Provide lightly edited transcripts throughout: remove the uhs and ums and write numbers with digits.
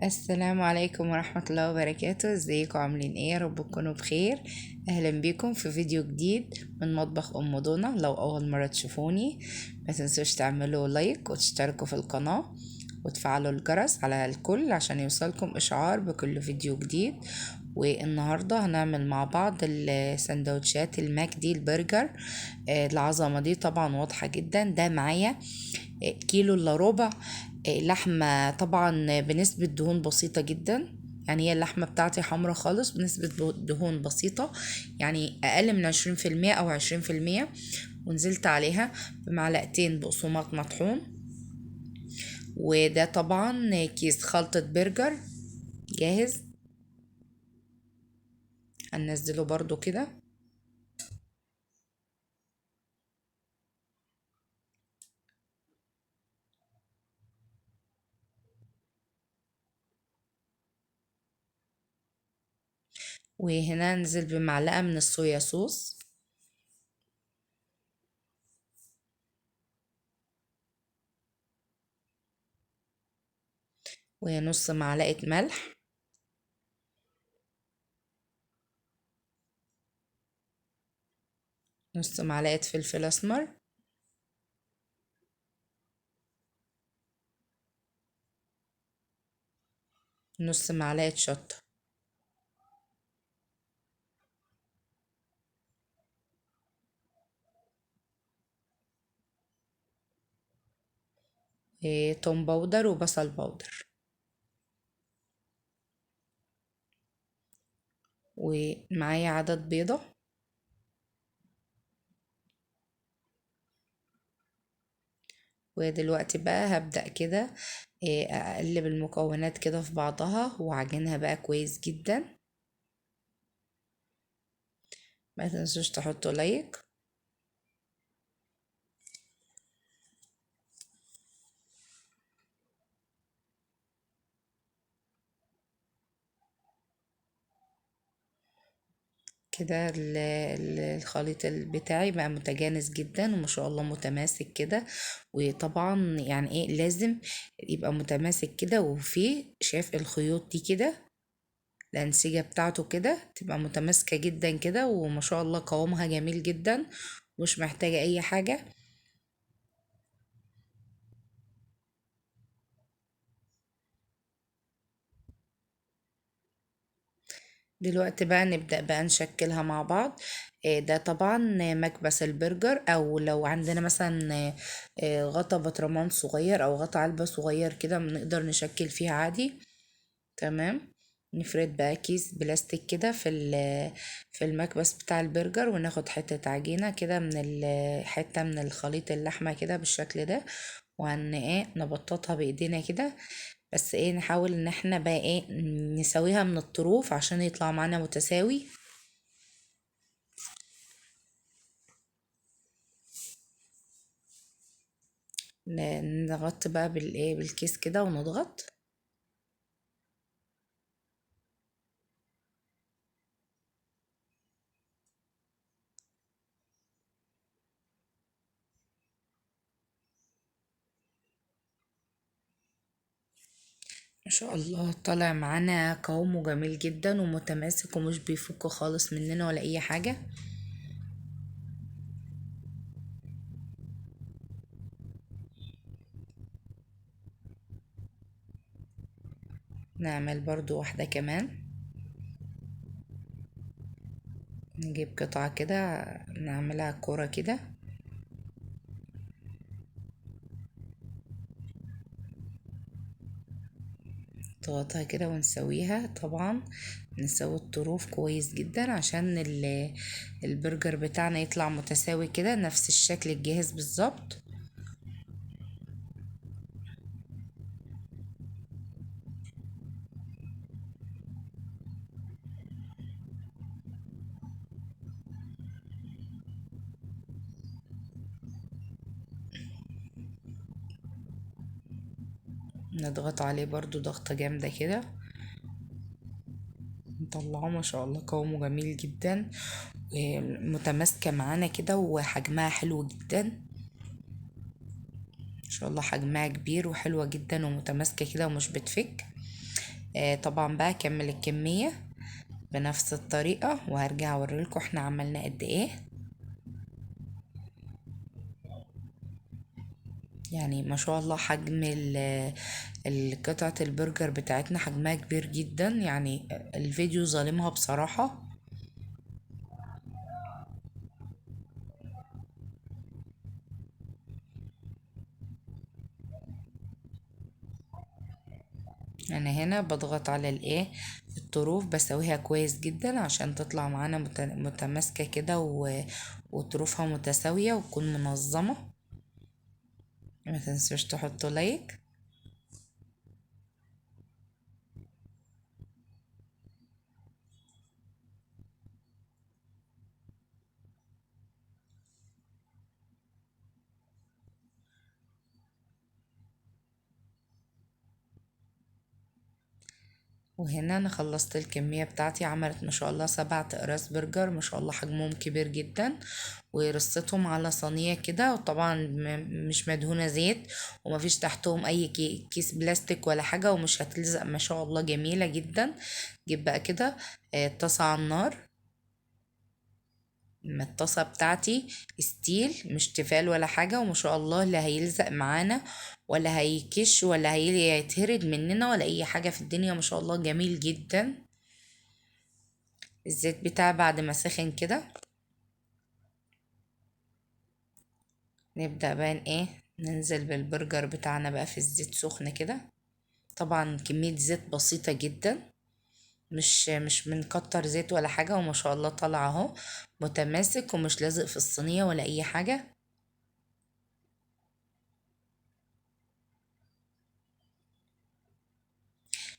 السلام عليكم ورحمة الله وبركاته. ازيكم عاملين ايه؟ يا رب تكونوا بخير. اهلا بيكم في فيديو جديد من مطبخ ام ضنا. لو اول مرة تشوفوني ما تنسوش تعملوا لايك وتشتركوا في القناة وتفعلوا الجرس على الكل عشان يوصلكم اشعار بكل فيديو جديد. والنهاردة هنعمل مع بعض السندوتشات الماك البرجر. العظمة دي طبعا واضحة جدا. ده معايا كيلو الا ربع لحمة، طبعا بنسبة دهون بسيطة جدا. يعني هي اللحمة بتاعتي حمرا خالص بنسبة دهون بسيطة، يعني أقل من 20% أو 20%. ونزلت عليها بمعلقتين بقسماط مطحون. وده طبعا كيس خلطة برجر جاهز، هننزله برضو كده. وهنا ننزل بمعلقة من الصويا صوص، ونص معلقة ملح، نص معلقة فلفل أسمر، نص معلقة شطة. توم باودر وبصل باودر. ومعايا عدد بيضة. ودلوقتي بقى هبدأ كده أقلب المكونات كده في بعضها وأعجنها بقى كويس جدا. ما تنسوش تحطوا لايك. كده الخليط بتاعي بقى متجانس جدا وما شاء الله متماسك كده. وطبعا يعني ايه لازم يبقى متماسك كده، وفيه شايف الخيوط دي كده، الأنسجة بتاعته كده تبقى متماسكة جدا كده، وما شاء الله قوامها جميل جدا، مش محتاجة أي حاجة. دلوقتي بقى نبدأ بقى نشكلها مع بعض. ده طبعا مكبس البرجر، او لو عندنا مثلا غطا برطمان صغير او غطا علبة صغير كده بنقدر نشكل فيها عادي. تمام. نفرد بقى كيس بلاستيك كده في المكبس بتاع البرجر، وناخد حتة عجينة كده من حتة من الخليط اللحمة كده بالشكل ده، وهن ايه نبططها بايدينا كده. بس ايه نحاول ان احنا بقى ايه نسويها من الطروف عشان يطلع معانا متساوي. نضغط بقى بالايه بالكيس كده ونضغط. ما شاء الله طالع معانا قوامه جميل جدا ومتماسك ومش بيفك خالص مننا ولا اي حاجة. نعمل برضو واحدة كمان. نجيب قطعة كده نعملها كورة كده. نضغطها كده ونسويها طبعا. نسوي الطروف كويس جدا عشان البرجر بتاعنا يطلع متساوي كده نفس الشكل الجاهز بالظبط. نضغط عليه برضو ضغطة جامدة كده. نطلعه ما شاء الله قوامه جميل جدا ومتماسكة معانا كده وحجمها حلو جدا. ما شاء الله حجمها كبير وحلوة جدا ومتماسكة كده ومش بتفك. طبعا بقى كمل الكمية بنفس الطريقة، وهرجع اوريلكم احنا عملنا قد ايه. يعني ما شاء الله حجم القطعة البرجر بتاعتنا حجمها كبير جدا، يعني الفيديو ظالمها بصراحة. انا هنا بضغط على الايه الطروف، بسويها كويس جدا عشان تطلع معانا متماسكة كده وطروفها متساوية وتكون منظمة. ما تنسوش تحطوا لايك. وهنا انا خلصت الكمية بتاعتي، عملت ما شاء الله 7 اقراص برجر، ما شاء الله حجمهم كبير جدا. ورصيتهم على صينية كده، وطبعا مش مدهونة زيت، ومفيش تحتهم اي كيس بلاستيك ولا حاجة، ومش هتلزق، ما شاء الله جميلة جدا. جيب بقى كده طاسة على النار. الطاسة بتاعتي ستيل مش تيفال ولا حاجة، وما شاء الله لا هيلزق معانا ولا هيكش ولا هيتهرد مننا ولا اي حاجة في الدنيا، ما شاء الله جميل جدا. الزيت بتاعي بعد ما سخن كده، نبدأ بقى ايه ننزل بالبرجر بتاعنا بقى في الزيت سخن كده. طبعا كمية زيت بسيطة جدا، مش بنكتر زيت ولا حاجة، وما شاء الله طالع اهو متماسك ومش لازق في الصينية ولا اي حاجة.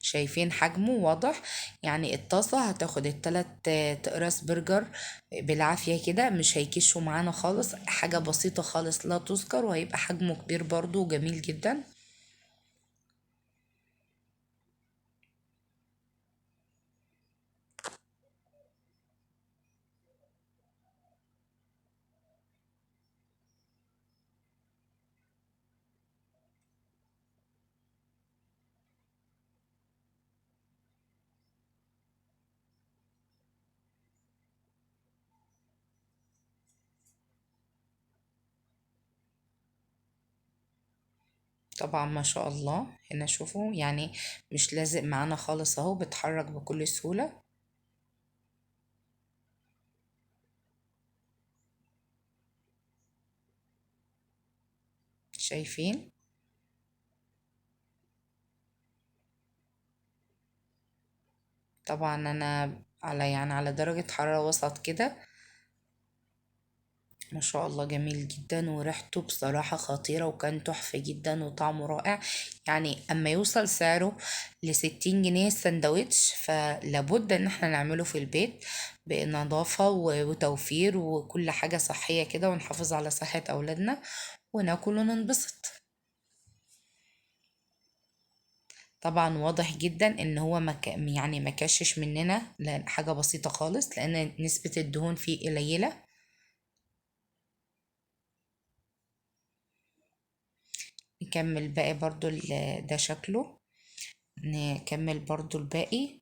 شايفين حجمه واضح؟ يعني الطاسة هتاخد ال3 اقراص برجر بالعافية كده، مش هيكشوا معانا خالص، حاجة بسيطة خالص لا تذكر، وهيبقى حجمه كبير برضو وجميل جدا. طبعا ما شاء الله هنا شوفوا، يعني مش لازق معانا خالص اهو، بتحرك بكل سهولة. شايفين؟ طبعا انا على درجة حرارة وسط كده. ما شاء الله جميل جدا، وريحته بصراحة خطيرة، وكان تحفة جدا وطعمه رائع. يعني اما يوصل سعره ل60 جنيه السندوتش، فلابد ان احنا نعمله في البيت بنظافة وتوفير وكل حاجة صحية كده، ونحافظ على صحة اولادنا وناكل وننبسط. طبعا واضح جدا ان هو يعني ما كشش مننا، لان حاجة بسيطة خالص، لان نسبة الدهون فيه قليلة. نكمل باقي برضو ده شكله. نكمل برضو الباقي.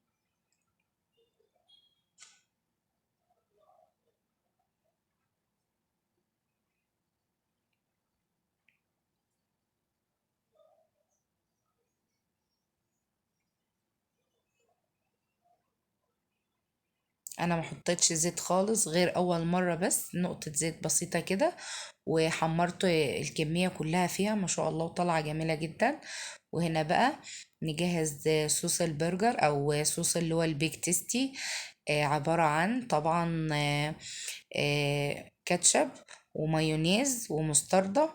انا ما حطيتش زيت خالص غير اول مرة، بس نقطة زيت بسيطة كده، وحمرت الكمية كلها فيها، ما شاء الله وطلعة جميلة جدا. وهنا بقى نجهز صوص البرجر او صوص اللي هو البيك تيستي. عبارة عن طبعا كاتشب ومايونيز ومستردة،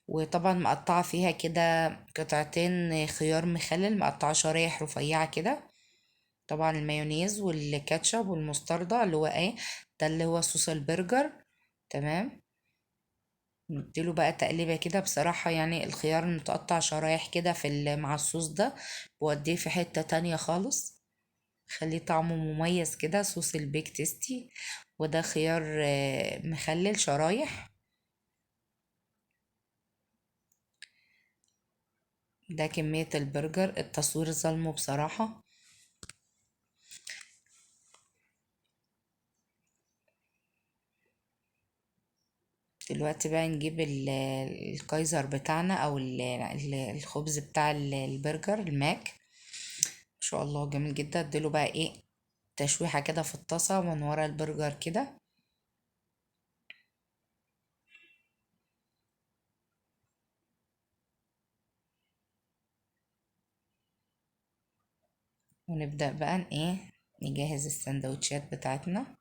وطبعا مقطعة فيها كده قطعتين خيار مخلل مقطعة شرايح رفيعة كده. طبعا المايونيز والكاتشب والمستردة اللي هو ايه ده اللي هو صوص البرجر. تمام. نديله بقى تقليبة كده، بصراحة يعني الخيار المتقطع شرايح كده مع الصوص ده بوديه في حتة تانية خالص، خليه طعمه مميز كده، صوص البيك تيستي. وده خيار مخلل شرايح. ده كمية البرجر، التصوير ظلمه بصراحة. دلوقتي بقى نجيب الكايزر بتاعنا او الخبز بتاع البرجر الماك. ما شاء الله جميل جدا. اديله بقى ايه تشويحة كده في الطاسة من ورا البرجر كده. ونبدأ بقى ايه نجهز السندوتشات بتاعتنا.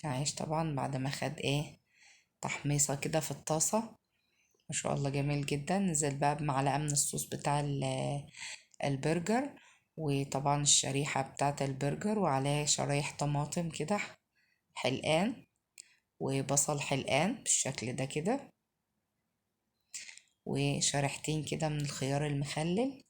عايش طبعا بعد ما خد ايه تحميصة كده في الطاسة. ما شاء الله جميل جدا. نزل بقى بمعلقة من الصوص بتاع البرجر، وطبعا الشريحة بتاعة البرجر وعليه شرايح طماطم كده حلقان، وبصل حلقان بالشكل ده كده، وشريحتين كده من الخيار المخلل.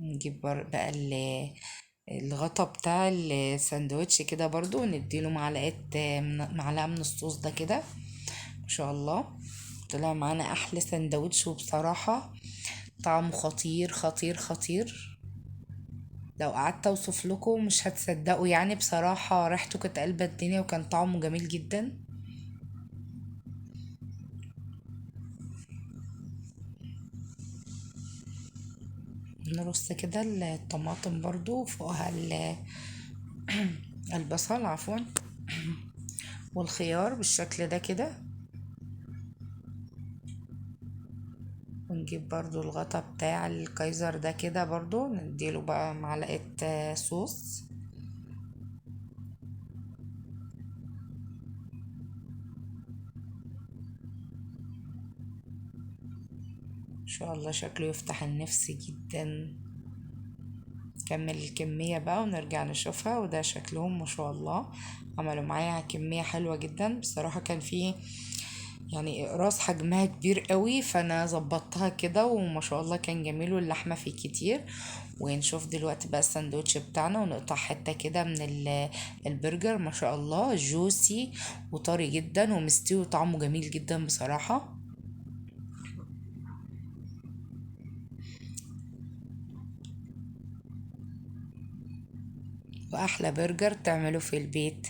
نجيب بقى الغطا بتاع الساندوتش كده برضو، نديله معلقة من الصوص ده كده. ما شاء الله طلع معانا احلى ساندوتش، وبصراحة طعمه خطير خطير خطير. لو قعدت اوصف لكم مش هتصدقوا، يعني بصراحة ريحته كانت قلبة الدنيا وكان طعمه جميل جدا. نرص كده الطماطم برضو فوقها البصل عفوا، والخيار بالشكل ده كده. ونجيب برضو الغطا بتاع الكايزر ده كده برضو، نديله بقى معلقة صوص. ان شاء الله شكله يفتح النفس جدا. نكمل الكمية بقى ونرجع نشوفها. وده شكلهم ما شاء الله، عملوا معايا كمية حلوة جدا بصراحة. كان فيه يعني راس حجمها كبير قوي، فانا ظبطتها كده وما شاء الله كان جميل، واللحمة فيه كتير. ونشوف دلوقتي بقى الساندوتش بتاعنا، ونقطع حتة كده من البرجر. ما شاء الله جوسي وطري جدا ومستوي وطعمه جميل جدا بصراحة. واحلى برجر تعمله في البيت.